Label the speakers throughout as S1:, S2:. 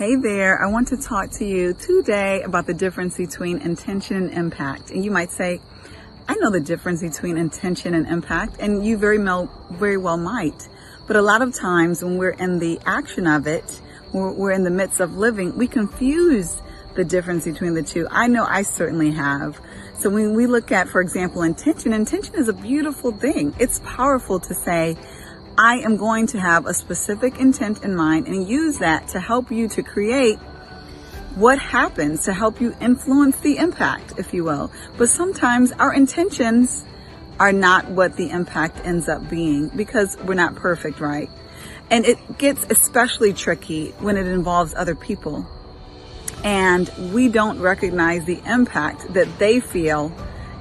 S1: Hey there, I want to talk to you today about the difference between intention and impact. And you might say, I know the difference between intention and impact, and you very well might. But a lot of times when we're in the action of it, we're in the midst of living, we confuse the difference between the two. I know I certainly have. So when we look at, for example, intention is a beautiful thing. It's powerful to say, I am going to have a specific intent in mind and use that to help you to create what happens, to help you influence the impact, if you will. But sometimes our intentions are not what the impact ends up being because we're not perfect, right? And it gets especially tricky when it involves other people and we don't recognize the impact that they feel,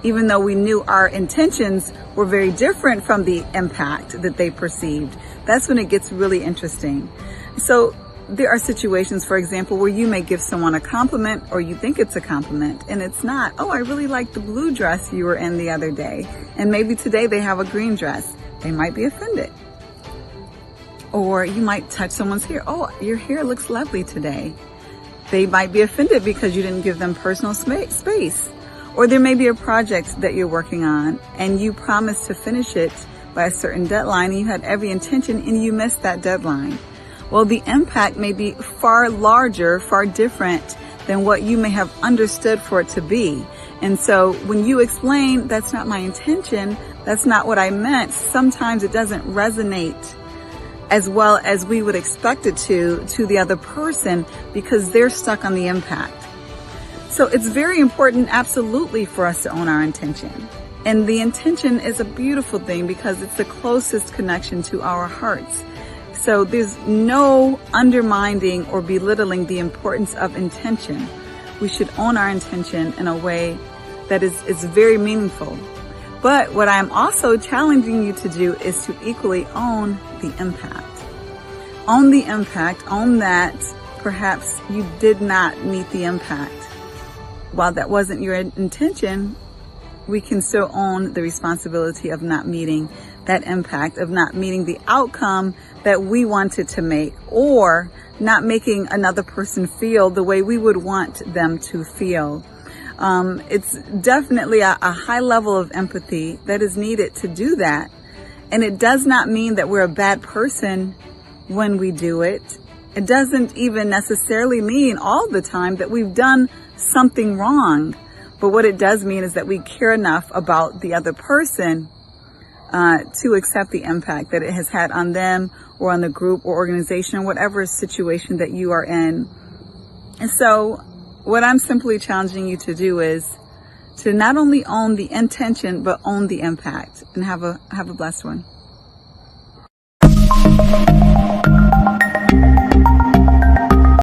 S1: even though we knew our intentions were very different from the impact that they perceived. That's when it gets really interesting. So there are situations, for example, where you may give someone a compliment or you think it's a compliment and it's not. Oh, I really like the blue dress you were in the other day. And maybe today they have a green dress. They might be offended. Or you might touch someone's hair. Oh, your hair looks lovely today. They might be offended because you didn't give them personal space. Or there may be a project that you're working on and you promised to finish it by a certain deadline and you had every intention and you missed that deadline. Well, the impact may be far larger, far different than what you may have understood for it to be. And so when you explain, that's not my intention, that's not what I meant, sometimes it doesn't resonate as well as we would expect it to the other person because they're stuck on the impact. So it's very important, absolutely, for us to own our intention. And the intention is a beautiful thing because it's the closest connection to our hearts. So there's no undermining or belittling the importance of intention. We should own our intention in a way that is very meaningful. But what I'm also challenging you to do is to equally own the impact. Own the impact, own that perhaps you did not meet the impact. While that wasn't your intention, we can still own the responsibility of not meeting that impact, of not meeting the outcome that we wanted to make, or not making another person feel the way we would want them to feel. It's definitely a high level of empathy that is needed to do that. And it does not mean that we're a bad person when we do it. It doesn't even necessarily mean all the time that we've done something wrong. But what it does mean is that we care enough about the other person to accept the impact that it has had on them or on the group or organization or whatever situation that you are in. And so what I'm simply challenging you to do is to not only own the intention, but own the impact. And have a blessed one.